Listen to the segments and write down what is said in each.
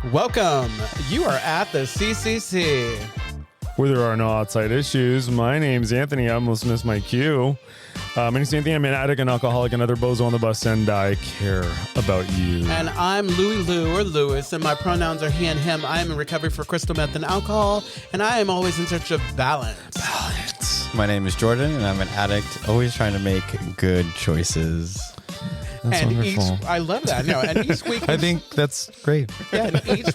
Welcome. You are at the CCC. Where there are no outside issues. My name's Anthony. I almost missed my cue. My name's Anthony. I'm an addict, an alcoholic, another bozo on the bus, and I care about you. And I'm LouiLou or Lewis, and my pronouns are he and him. I am in recovery for crystal meth and alcohol, and I am always in search of balance. My name is Jordan, and I'm an addict, always trying to make good choices. That's and wonderful. I love that. No, and each week I think that's great. Yeah, and each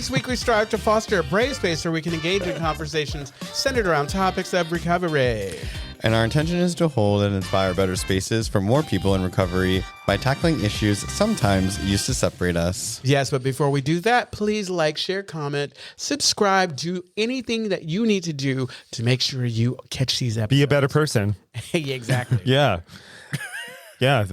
week we strive to foster a brave space where we can engage in conversations centered around topics of recovery. And our intention is to hold and inspire better spaces for more people in recovery by tackling issues sometimes used to separate us. Yes, but before we do that, please like, share, comment, subscribe, do anything that you need to do to make sure you catch these episodes. Be a better person. Yeah, exactly. Yeah. Yeah.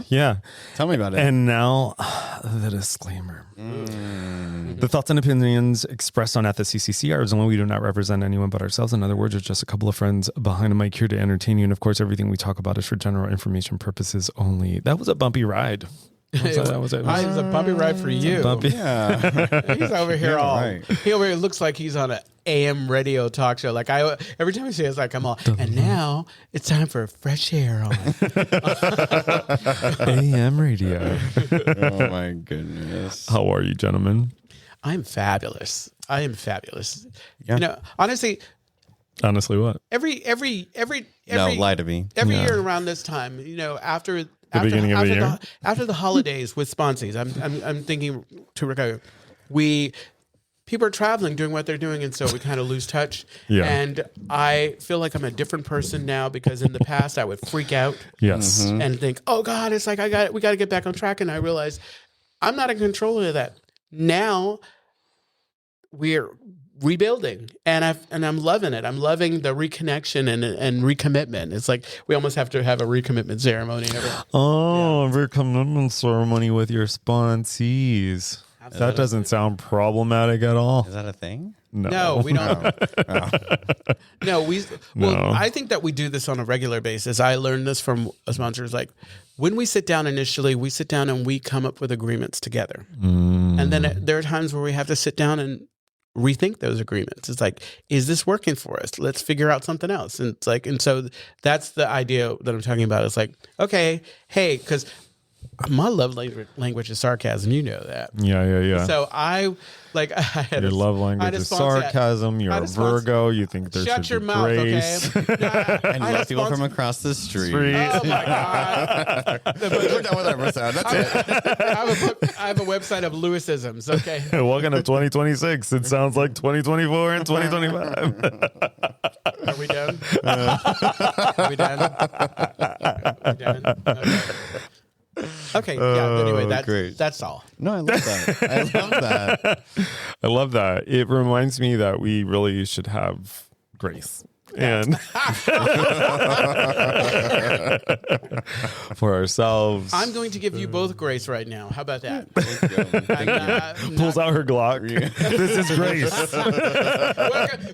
Yeah. Tell me about it. And now, the disclaimer. The thoughts and opinions expressed on at the CCC are ours only. We do not represent anyone but ourselves. In other words, we're just a couple of friends behind a mic here to entertain you. And of course, everything we talk about is for general information purposes only. That was a bumpy ride. That was a bumpy ride for you. Bumpy. Yeah. He's over here right. He over here looks like he's on an AM radio talk show. Like every time I see it, it's like I'm all. And now it's time for fresh air on AM radio. Oh my goodness. How are you, gentlemen? I'm fabulous. I am fabulous. Yeah. You know, honestly, what? every No, lie to me. every Yeah. year around this time, you know, after beginning of the year? after the holidays with sponsees, I'm thinking to recover. People are traveling, doing what they're doing, and so we kind of lose touch. Yeah. And I feel like I'm a different person now because in the past I would freak out Yes. and think, "Oh God, it's like we got to get back on track." And I realized I'm not in control of that. Now we're rebuilding, and I'm loving it. I'm loving the reconnection and recommitment. It's like we almost have to have a recommitment ceremony. Recommitment ceremony with your sponsees. That doesn't sound problematic at all. Is that a thing? No, we don't. No, No. I think that we do this on a regular basis. I learned this from sponsors. Like when we sit down initially, we sit down and we come up with agreements together. And then there are times where we have to sit down and rethink those agreements. It's like, is this working for us? Let's figure out something else. And it's like, and so that's the idea that I'm talking about. It's like, okay, hey, because my love language is sarcasm. You know that. Yeah. So I had Your love language is sarcasm. You're a Virgo. You think there Shut should your be mouth, grace. okay? And you love people from across the street. Oh my God! We're done with episode. That's it. I have a website of Lewisisms. Okay. Welcome to 2026. It sounds like 2024 and 2025. Are we done? Are we done? Okay. Yeah. Anyway, great. that's all. No, I love that. I love that. I love that. It reminds me that we really should have grace. And for ourselves. I'm going to give you both grace right now. How about that? Pulls out her Glock. This is grace.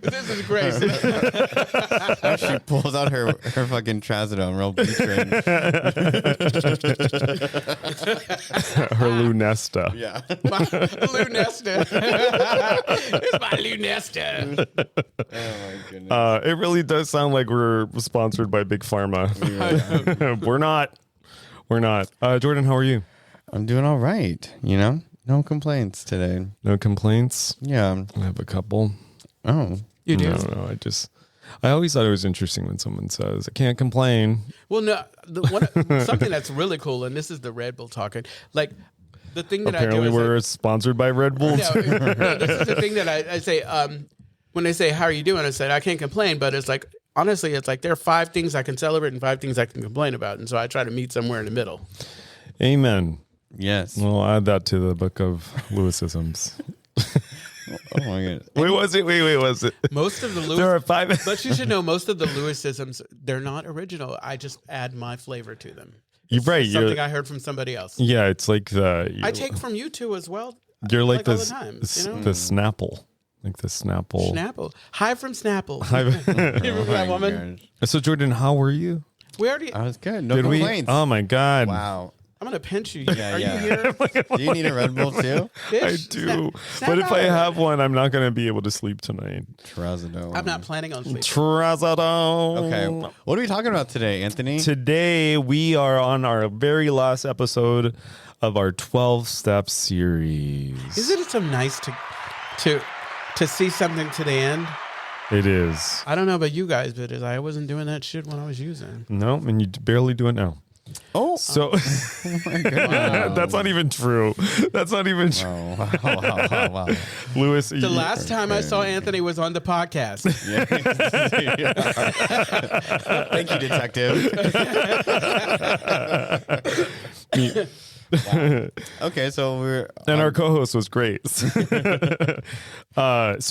This is grace. She pulls out her fucking trazodone, real B train. Her Lunesta. Yeah. My Lunesta. It's my Lunesta. Oh my goodness. It really does sound like we're sponsored by Big Pharma. We're not. Jordan, how are you? I'm doing all right. You know, no complaints today. No complaints? Yeah. I have a couple. Oh. You do? No. I always thought it was interesting when someone says, I can't complain. Well, no. Something that's really cool, and this is the Red Bull talking. Like the thing that Apparently I do is we're sponsored by Red Bull. no, this is the thing that I say. When they say, "How are you doing?" I said, "I can't complain," but it's like honestly, it's like there are 5 things I can celebrate and 5 things I can complain about, and so I try to meet somewhere in the middle. Amen. Yes. Well, I'll add that to the book of Lewisisms. Oh my god. Wait, was it? Most of the Lewis, There are 5. but you should know most of the Lewisisms, they're not original. I just add my flavor to them. You're right. Something I heard from somebody else. Yeah, it's like I take from you too as well. You're like all this, the time, the you know? Snapple. Like the Snapple. Snapple. Hi from Snapple. You remember Oh that my woman? gosh. So Jordan, how were you? We already. I was good. No Did complaints. we? Oh my God. Wow. I'm going to pinch you. Yeah, Are yeah. you here? Do you need a Red Bull too? I Bitch, do. snap But if out I of it. have one, I'm not going to be able to sleep tonight. Trazodone. I'm not planning on sleeping. Trazodone. Okay. What are we talking about today, Anthony? Today, we are on our very last episode of our 12-step series. Isn't it so nice to see something to the end? It is. I don't know about you guys, but I wasn't doing that shit when I was using. No, and you barely do it now. Oh, So oh my God. that's not even true. That's not even true. Oh, wow. Lewis, The last time I saw Anthony was on the podcast. Thank you, detective. Wow. Okay, so we're and our co-host was great. So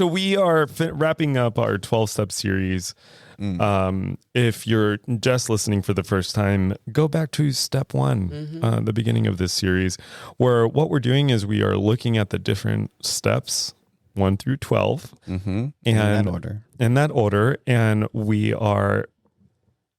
we are wrapping up our 12-step series. If you're just listening for the first time, go back to step 1, the beginning of this series, where what we're doing is we are looking at the different steps 1 through 12, in that order. In that order, and we are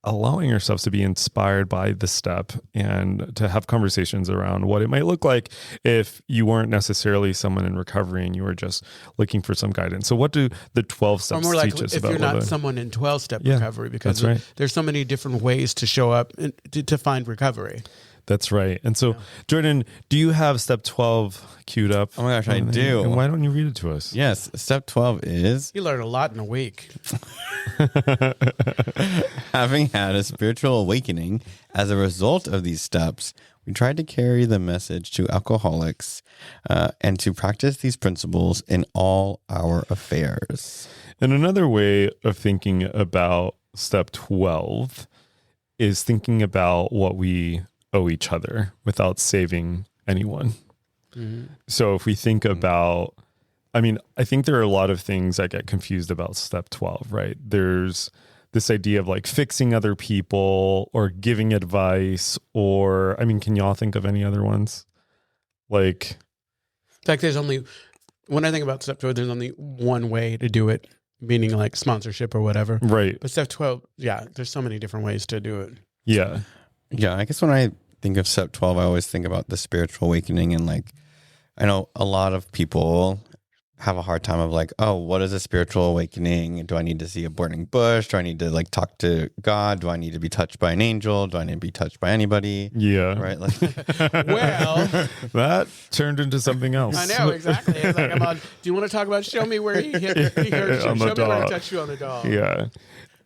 allowing ourselves to be inspired by the step and to have conversations around what it might look like if you weren't necessarily someone in recovery and you were just looking for some guidance. So what do the 12 steps Or more like teach us if about you're not what someone in 12-step Yeah, recovery, because that's right. there's so many different ways to show up and to find recovery. That's right. And so, Jordan, do you have step 12 queued up? Oh my gosh, I do. And why don't you read it to us? Yes, step 12 is You learn a lot in a week. having had a spiritual awakening. As a result of these steps, we tried to carry the message to alcoholics and to practice these principles in all our affairs. And another way of thinking about step 12 is thinking about what we owe each other without saving anyone. So if we think about, I think there are a lot of things that get confused about step 12, right? There's this idea of like fixing other people or giving advice, or, can y'all think of any other ones? Like, In fact, when I think about step 12, there's only one way to do it, meaning like sponsorship or whatever. right. But step 12, there's so many different ways to do it. Yeah. Yeah, I guess when I think of step 12, I always think about the spiritual awakening. And like, I know a lot of people have a hard time of like, oh, what is a spiritual awakening? Do I need to see a burning bush? Do I need to like talk to God? Do I need to be touched by an angel? Do I need to be touched by anybody? Yeah. Right? Like, Well, That turned into something else. I know, exactly. It's like, do you want to talk about show me where he hit show On the me where dog. he touched you on the dog? Yeah.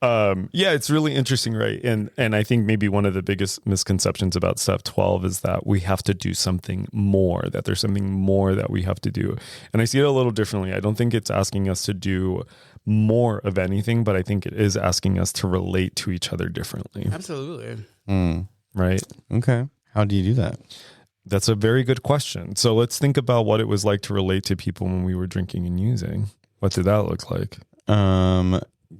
It's really interesting, right? And I think maybe one of the biggest misconceptions about step 12 is that we have to do something more, that there's something more that we have to do. And I see it a little differently. I don't think it's asking us to do more of anything, but I think it is asking us to relate to each other differently. Absolutely. Right? okay. How do you do that? That's a very good question. So let's think about what it was like to relate to people when we were drinking and using. What did that look like?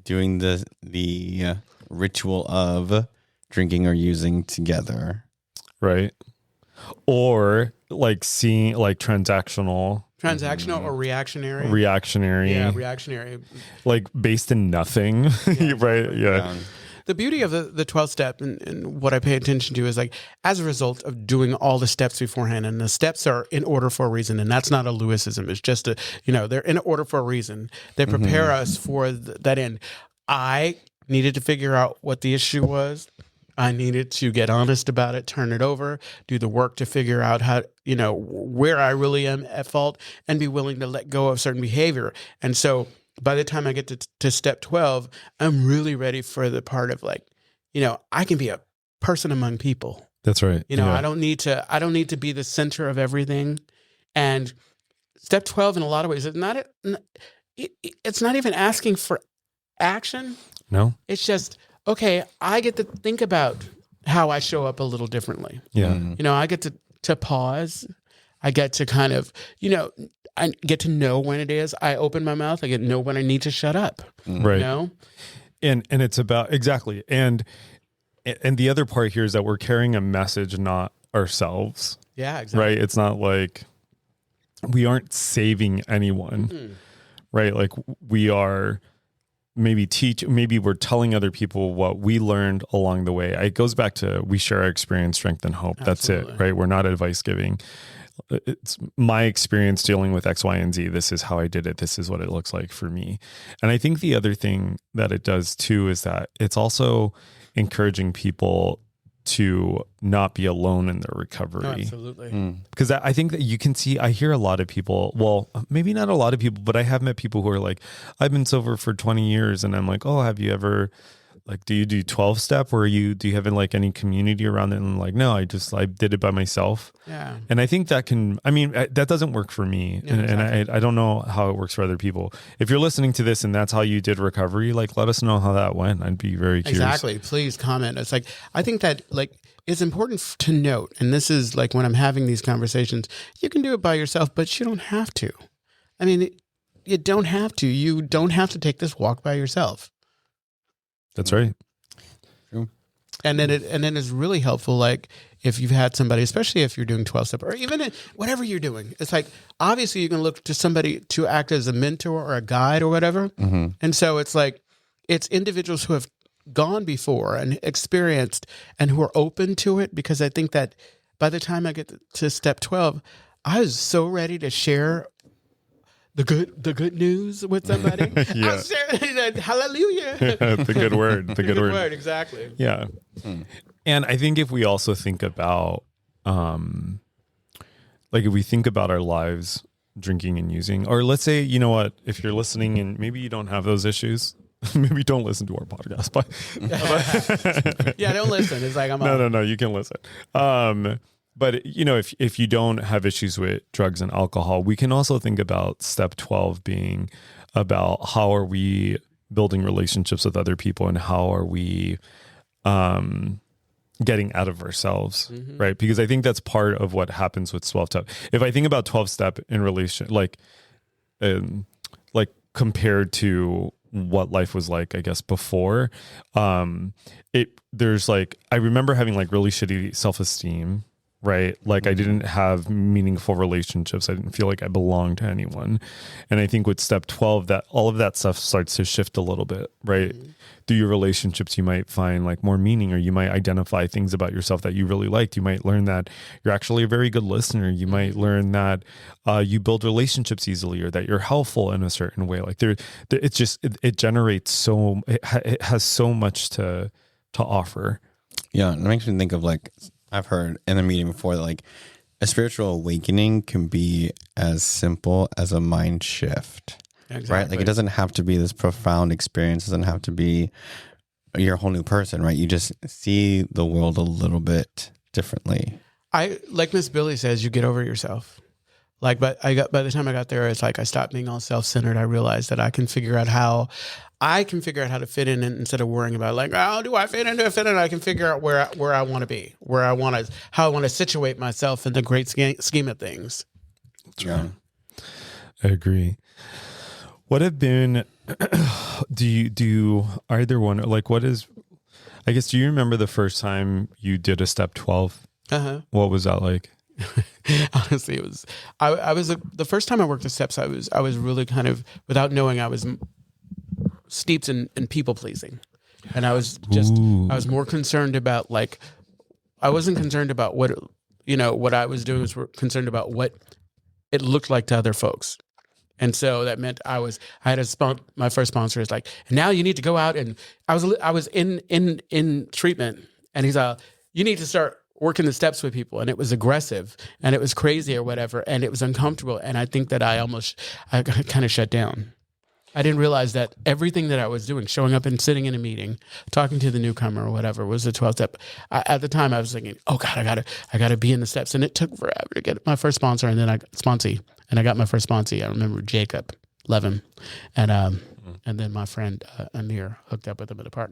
Doing the ritual of drinking or using together. Right? Or like seeing like transactional, Or reactionary? reactionary. Yeah, reactionary. Like based in nothing. Right? Yeah. The beauty of the 12 step and what I pay attention to is like as a result of doing all the steps beforehand, and the steps are in order for a reason, and that's not a Lewisism. It's just they're in order for a reason. They prepare us for that end. I needed to figure out what the issue was. I needed to get honest about it, turn it over, do the work to figure out how, where I really am at fault, and be willing to let go of certain behavior. And so by the time I get to step 12, I'm really ready for the part of like, I can be a person among people. That's right. I don't need to be the center of everything. And step 12 in a lot of ways, it's not even asking for action. No? It's just, okay, I get to think about how I show up a little differently. Yeah. I get to pause. I get to kind of, I get to know when it is I open my mouth. I get to know when I need to shut up. Right. And it's about, exactly. And the other part here is that we're carrying a message, not ourselves. Yeah, exactly. Right? It's not like we aren't saving anyone. Right? Like we are maybe we're telling other people what we learned along the way. It goes back to we share our experience, strength, and hope. Absolutely. That's it, right? We're not advice giving. It's my experience dealing with X, Y, and Z. This is how I did it. This is what it looks like for me. And I think the other thing that it does too is that it's also encouraging people to not be alone in their recovery. Oh, absolutely. Because I think that you can see, I hear a lot of people, well, maybe not a lot of people, but I have met people who are like, I've been sober for 20 years. And I'm like, oh, have you ever, like, do you do 12 step or do you have like any community around it? And I'm like, no, I did it by myself. Yeah. And I think that that doesn't work for me. Yeah, and exactly. I don't know how it works for other people. If you're listening to this and that's how you did recovery, like, let us know how that went. I'd be very curious. Exactly. Please comment. It's like, I think that like, it's important to note, and this is like when I'm having these conversations, you can do it by yourself, but you don't have to. I mean, you don't have to. You don't have to take this walk by yourself. That's right. And then it's really helpful, like if you've had somebody, especially if you're doing 12 step or even whatever you're doing, it's like obviously you can look to somebody to act as a mentor or a guide or whatever. Mm-hmm. And so it's like it's individuals who have gone before and experienced and who are open to it, because I think that by the time I get to step 12, I was so ready to share the good news with somebody. Yeah. I'll share hallelujah. The good word. The good word. Exactly. Yeah. And I think if we also think about, like if we think about our lives drinking and using, or let's say, you know what, if you're listening and maybe you don't have those issues, maybe don't listen to our podcast. But Yeah, don't listen. It's like no, you can listen. But you know, if you don't have issues with drugs and alcohol, we can also think about step 12 being about how are we building relationships with other people and how are we getting out of ourselves, right? Because I think that's part of what happens with 12 step. If I think about 12 step in relation, like compared to what life was like, I guess, before, there's like, I remember having like really shitty self-esteem, right? Like I didn't have meaningful relationships. I didn't feel like I belonged to anyone. And I think with step 12, that all of that stuff starts to shift a little bit, right? Through your relationships, you might find like more meaning, or you might identify things about yourself that you really liked. You might learn that you're actually a very good listener. You might learn that you build relationships easily, or that you're helpful in a certain way. Like it generates it has so much to offer. Yeah. And it makes me think of like, I've heard in a meeting before that like a spiritual awakening can be as simple as a mind shift. Exactly. Right? Like it doesn't have to be this profound experience. It doesn't have to be you're a whole new person, right? You just see the world a little bit differently. Like Miss Billy says, you get over yourself. Like, but by the time I got there, it's like I stopped being all self-centered. I realized that I can figure out how to fit in instead of worrying about like, how do I fit into a fit in? I can figure out where I want to be, how I want to situate myself in the great scheme of things. Yeah. I agree. What have been, do you either one, like what is, I guess, do you remember the first time you did a step 12? What was that like? Honestly, it was, the first time I worked the steps, I was really kind of, without knowing, I was steeped in people pleasing. And I was more concerned about like, I wasn't concerned about what I was doing, was concerned about what it looked like to other folks. And so that meant my first sponsor is like, now you need to go out, and I was in treatment, and he's you need to start working the steps with people. And it was aggressive and it was crazy or whatever. And it was uncomfortable. And I think that I kind of shut down. I didn't realize that everything that I was doing, showing up and sitting in a meeting, talking to the newcomer or whatever, was a 12 step. At the time I was thinking, oh God, I gotta be in the steps. And it took forever to get my first sponsor. And then I got my first sponsee. I remember Jacob, love him. And then my friend Amir hooked up with him at the park.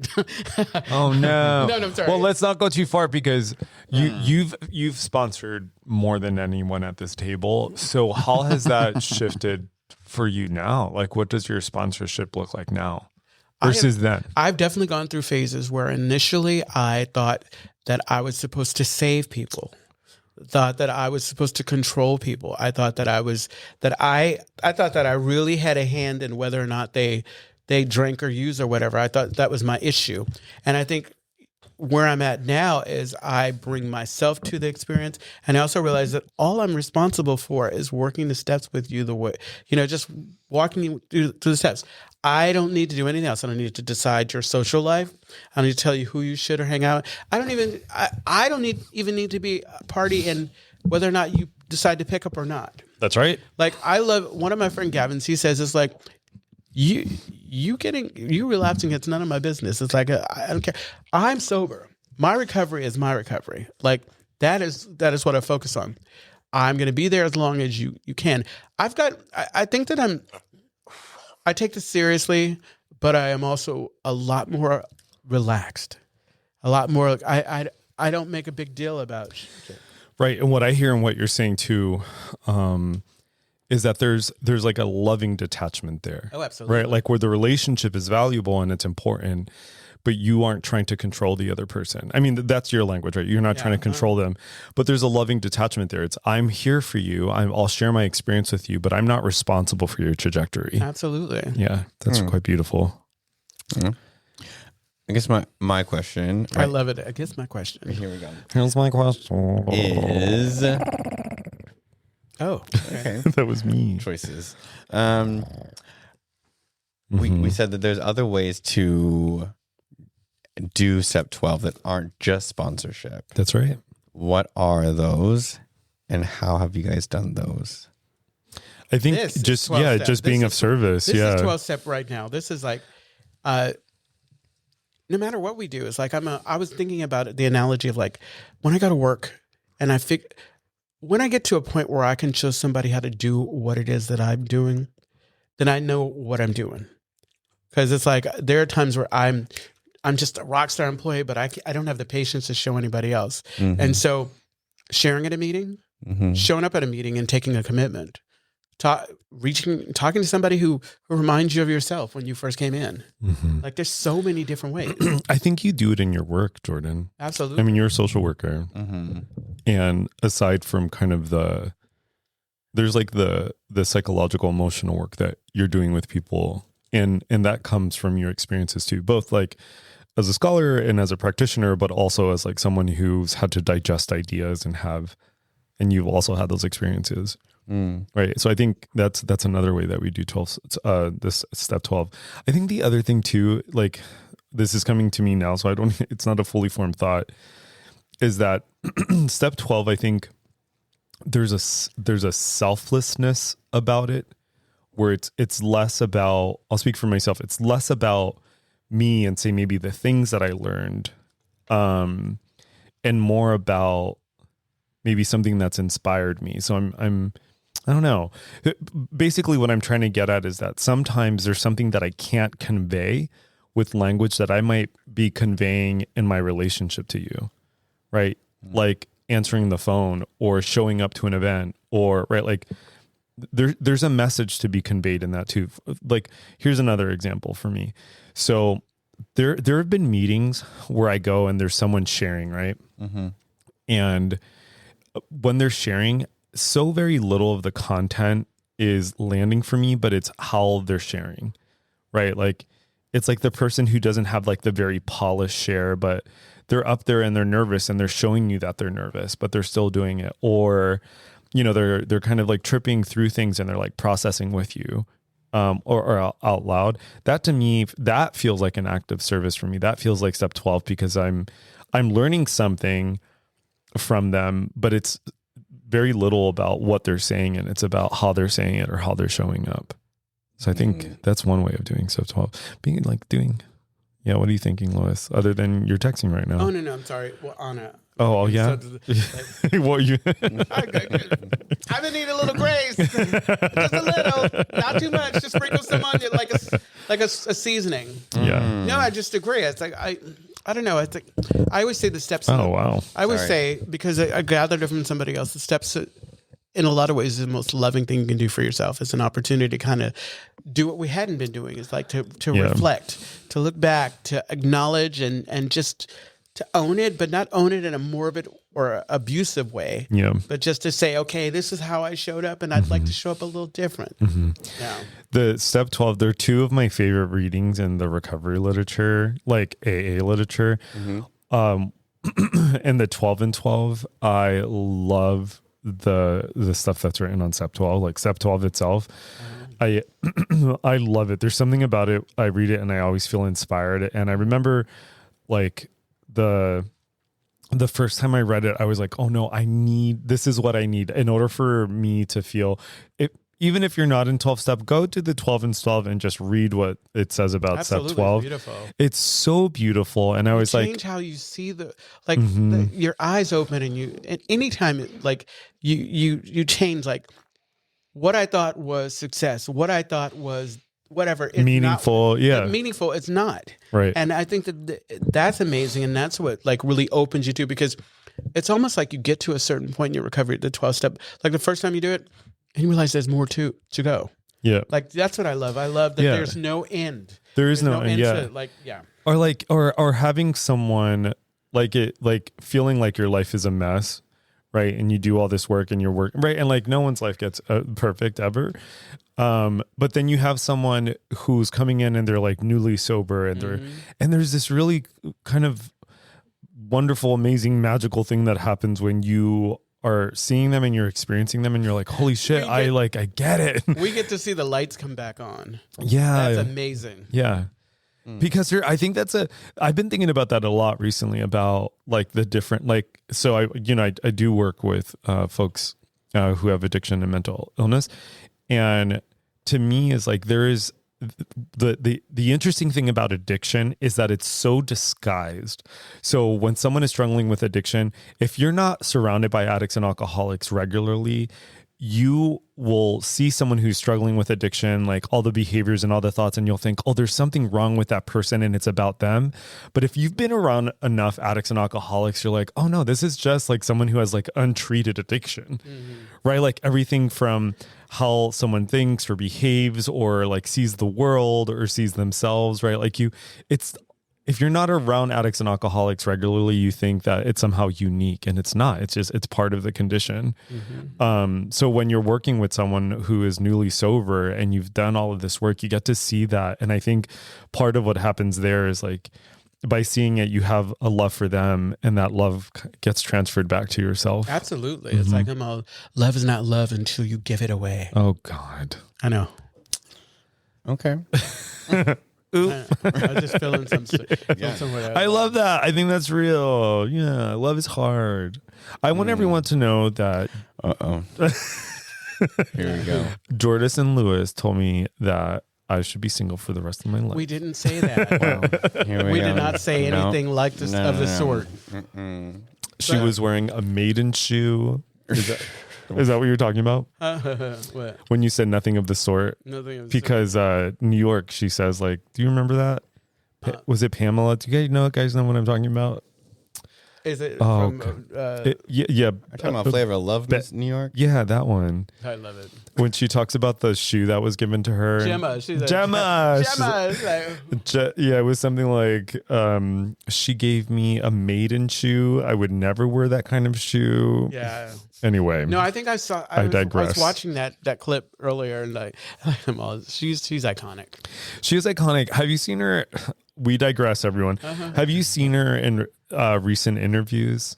Oh no! No, I'm sorry. Well, let's not go too far, because you've sponsored more than anyone at this table. So how has that shifted for you now? Like, what does your sponsorship look like now versus then? I've definitely gone through phases where initially I thought that I was supposed to save people. Thought that I was supposed to control people. I thought that I thought that I really had a hand in whether or not they they drank or used or whatever. I thought that was my issue. And I think where I'm at now is I bring myself to the experience. And I also realize that all I'm responsible for is working the steps with you the way, just walking you through the steps. I don't need to do anything else. I don't need to decide your social life. I don't need to tell you who you should or hang out with. I don't even need to be a party in whether or not you decide to pick up or not. That's right. Like, I love, one of my friend Gavin's, he says, it's like, you relapsing, it's none of my business. It's like, I don't care. I'm sober. My recovery is my recovery. Like, that is what I focus on. I'm going to be there as long as you can. I think that I take this seriously, but I am also a lot more relaxed, a lot more. I don't make a big deal about shit. Right. And what I hear and what you're saying too, is that there's like a loving detachment there. Oh, absolutely. Right. Like where the relationship is valuable and it's important, but you aren't trying to control the other person. I mean, that's your language, right? You're not trying to control them, but there's a loving detachment there. It's, I'm here for you. I'll share my experience with you, but I'm not responsible for your trajectory. Absolutely. Yeah. That's quite beautiful. Mm. I guess my question. I love it. I guess my question. Here we go. Here's my question. Is okay. That was me. Choices. We said that there's other ways to do Step 12 that aren't just sponsorship. That's right. What are those, and how have you guys done those? I think just being of service. This is 12 step right now. This is like, no matter what we do, it's like I was thinking about it, the analogy of like when I go to work and when I get to a point where I can show somebody how to do what it is that I'm doing, then I know what I'm doing. Because it's like there are times where I'm just a rock star employee, but I don't have the patience to show anybody else. Mm-hmm. And so sharing at a meeting, showing up at a meeting and taking a commitment, talking to somebody who reminds you of yourself when you first came in. Mm-hmm. Like there's so many different ways. I think you do it in your work, Jordan. Absolutely. I mean, you're a social worker. Mm-hmm. And aside from kind of there's like the psychological emotional work that you're doing with people. And that comes from your experiences too, both like as a scholar and as a practitioner, but also as like someone who's had to digest ideas and you've also had those experiences. Right. So I think that's another way that we do this step 12. I think the other thing too, like this is coming to me now, so it's not a fully formed thought, is that step 12, I think there's a selflessness about it where it's less about, I'll speak for myself. It's less about me and say maybe the things that I learned, and more about maybe something that's inspired me. So I don't know. Basically what I'm trying to get at is that sometimes there's something that I can't convey with language that I might be conveying in my relationship to you, right? Like answering the phone or showing up to an event or, right? Like there's a message to be conveyed in that too. Like here's another example for me. So there have been meetings where I go and there's someone sharing, right? Mm-hmm. And when they're sharing, so very little of the content is landing for me, but it's how they're sharing, right? Like it's like the person who doesn't have like the very polished share, but they're up there and they're nervous and they're showing you that they're nervous, but they're still doing it. Or, they're kind of like tripping through things and they're like processing with you, or out loud. That to me, that feels like an act of service for me. That feels like step 12 because I'm learning something from them, but it's very little about what they're saying and it's about how they're saying it or how they're showing up. So I think that's one way of doing step 12. Being like doing, what are you thinking, Lois? Other than you're texting right now. Oh, no, I'm sorry. Well, Anna. Oh, yeah? What you? I've been needing a little grace. Just a little. Not too much. Just sprinkle some onion like a seasoning. Yeah. No, I just agree. It's like, I don't know. It's like, I always say the steps. Oh, wow. I always say, because I gathered it from somebody else, the steps in a lot of ways is the most loving thing you can do for yourself. It's an opportunity to kind of do what we hadn't been doing. It's like to reflect, to look back, to acknowledge and just to own it, but not own it in a morbid or abusive way. Yeah. But just to say, okay, this is how I showed up, and I'd like to show up a little different. Yeah. The step 12, they're two of my favorite readings in the recovery literature, like AA literature. And the 12 and 12, I love the stuff that's written on step 12, like step 12 itself. I love it. There's something about it. I read it and I always feel inspired. And I remember like the first time I read it, I was like, oh no, this is what I need in order for me to feel it. Even if you're not in 12 step, go to the 12 and 12 and just read what it says about Absolutely, step 12. beautiful. It's so beautiful. And I was like, change how you see your eyes open, and anytime you change, like what I thought was success, what I thought was whatever, it's meaningful. Meaningful. It's not. Right. And I think that's amazing. And that's what like really opens you to, because it's almost like you get to a certain point in your recovery, the 12 step, like the first time you do it, and you realize there's more to go. Yeah. Like, that's what I love. I love that there's no end. There's no end. Yeah. Or having someone like feeling like your life is a mess, right? And you do all this work and you're working, right? And like no one's life gets perfect ever. But then you have someone who's coming in and they're like newly sober and and there's this really kind of wonderful, amazing, magical thing that happens when you are seeing them and you're experiencing them and you're like, holy shit, I get it. We get to see the lights come back on. Yeah. That's amazing. Yeah. Because I think I've been thinking about that a lot recently about like the different, like, so I do work with folks who have addiction and mental illness. And to me is like, there is the interesting thing about addiction is that it's so disguised. So when someone is struggling with addiction, if you're not surrounded by addicts and alcoholics regularly, you will see someone who's struggling with addiction, like all the behaviors and all the thoughts, and you'll think, oh, there's something wrong with that person and it's about them. But if you've been around enough addicts and alcoholics, you're like, oh no, this is just like someone who has like untreated addiction, right? Like everything from how someone thinks or behaves or like sees the world or sees themselves, right? Like if you're not around addicts and alcoholics regularly, you think that it's somehow unique, and it's not. It's part of the condition. So when you're working with someone who is newly sober and you've done all of this work, you get to see that. And I think part of what happens there is like, by seeing it, you have a love for them, and that love gets transferred back to yourself. Absolutely. It's like, love is not love until you give it away. Oh God. I know. Okay. I was just feeling somewhere. I love that. I think that's real. Yeah. Love is hard. I want everyone to know that. Here we go. Jordis and Lewis told me that I should be single for the rest of my life. We didn't say that. We did not say anything like this of the sort. She was wearing a maiden shoe. Is that what you're talking about? What? When you said nothing of the sort? Nothing of the because New York, she says, like, do you remember that? Was it Pamela? Do you guys know what I'm talking about? Is it from... yeah. Are talking about Flavor of Love, Miss New York? Yeah, that one. I love it. When she talks about the shoe that was given to her. Gemma. She's like, Gemma. Like, yeah, it was something like, she gave me a maiden shoe. I would never wear that kind of shoe. Yeah. Anyway. No, I think I digress. I was watching that clip earlier, and like, she's iconic. She is iconic. Have you seen her? We digress, everyone. Have you seen her in recent interviews?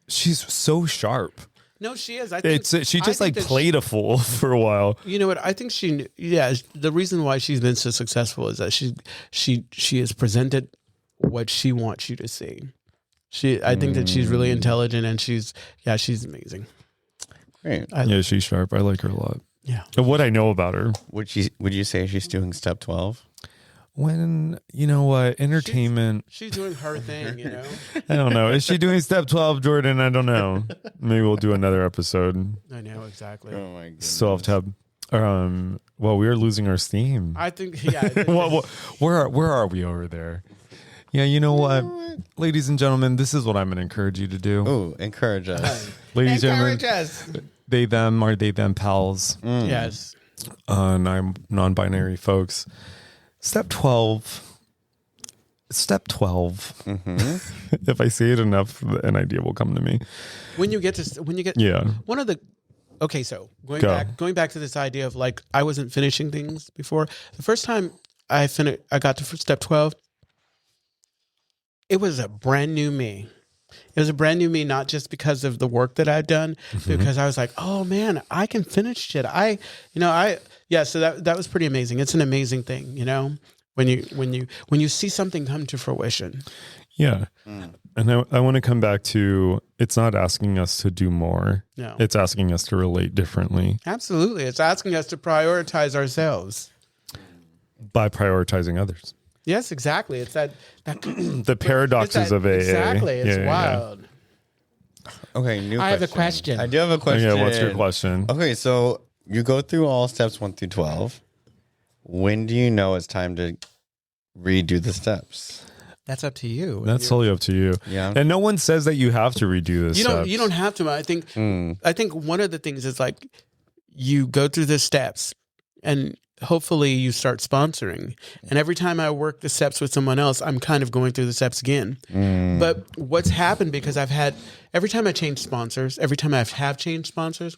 She's so sharp. No, she is. She just played a fool for a while. You know what? I think the reason why she's been so successful is that she has presented what she wants you to see. I think that she's really intelligent, and she's amazing. Great. She's sharp. I like her a lot. Yeah. And what I know about her. Would you say she's doing step 12? When, you know what, entertainment. She's doing her thing, you know? I don't know. Is she doing step 12, Jordan? I don't know. Maybe we'll do another episode. I know, exactly. Oh my goodness. Self-tab. Well, we are losing our steam. I think, where are we over there? Yeah, you know what? Ladies and gentlemen, this is what I'm going to encourage you to do. Oh, encourage us. Ladies and gentlemen. Encourage us. They, them, are they, them pals. Yes. Non-binary folks. Step 12. step 12. Mm-hmm. If I say it enough, an idea will come to me. When you get one of the okay, so going back to this idea of like I wasn't finishing things before. The first time I got to step 12. It was a brand new me. It was a brand new me, not just because of the work that I'd done, because I was like, oh man, I can finish shit. So that was pretty amazing. It's an amazing thing, when you see something come to fruition. Yeah. And I want to come back to, it's not asking us to do more. No. It's asking us to relate differently. Absolutely. It's asking us to prioritize ourselves. By prioritizing others. Yes, exactly. It's that the paradoxes of AA. Exactly. It's wild. Okay, I have a question. I do have a question. Okay, what's your question? Okay, so you go through all steps 1 through 12. When do you know it's time to redo the steps? That's up to you. That's totally up to you. Yeah. And no one says that you have to redo this. You don't have to. I think one of the things is like you go through the steps and hopefully you start sponsoring. And every time I work the steps with someone else, I'm kind of going through the steps again. But what's happened, because every time I change sponsors, every time I have changed sponsors,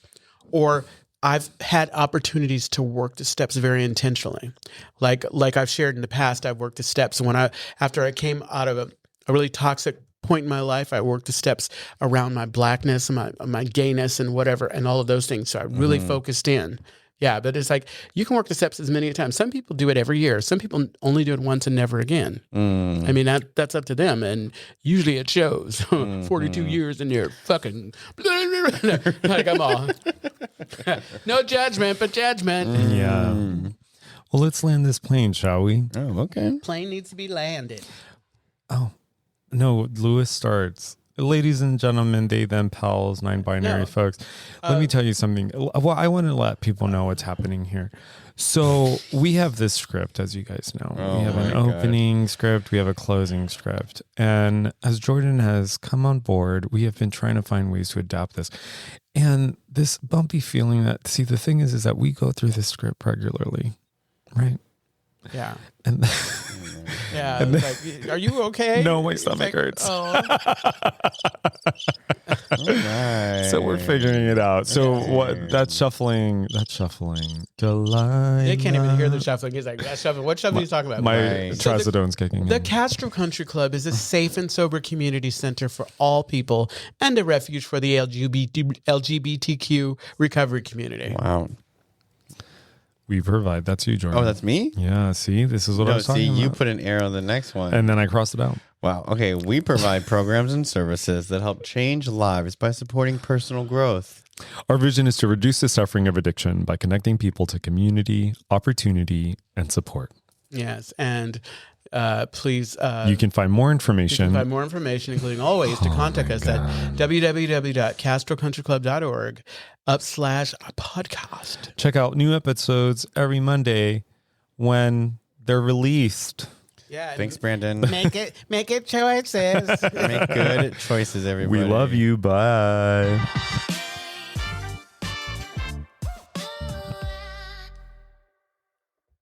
or I've had opportunities to work the steps very intentionally. Like I've shared in the past, I've worked the steps after I came out of a really toxic point in my life, I worked the steps around my blackness and my gayness and whatever, and all of those things. So I really focused in. Yeah, but it's like you can work the steps as many times. Some people do it every year. Some people only do it once and never again. I mean, that's up to them. And usually it shows. 42 years and you're fucking like I'm all. No judgment, but judgment. Yeah. Well, let's land this plane, shall we? Oh, okay. Plane needs to be landed. Oh, no, Lewis starts. Ladies and gentlemen, they, them, pals, non-binary folks. Let me tell you something. Well, I want to let people know what's happening here. So we have this script, as you guys know. We have an opening script. We have a closing script. And as Jordan has come on board, we have been trying to find ways to adapt this. And this bumpy feeling that, see, the thing is that we go through this script regularly, right? Yeah. And yeah. Like, are you okay? No, my stomach hurts. Oh. Right. So we're figuring it out. So what? That's shuffling. July. They can't even hear the shuffling. He's like, that's shuffling. What shuffling are you talking about? My trazodone's kicking in. The Castro Country Club is a safe and sober community center for all people and a refuge for the LGBTQ recovery community. Wow. We provide. That's you, Jordan. Oh, that's me? Yeah, see? This is what I was talking about. You put an arrow on the next one. And then I crossed it out. Wow. Okay. We provide programs and services that help change lives by supporting personal growth. Our vision is to reduce the suffering of addiction by connecting people to community, opportunity, and support. Yes. And please... you can find more information. Including all ways to contact us at www.castrocountryclub.org/podcast. Check out new episodes every Monday when they're released. Yeah. Thanks, Brandon. Make it choices. Make good choices, everybody. We love you. Bye.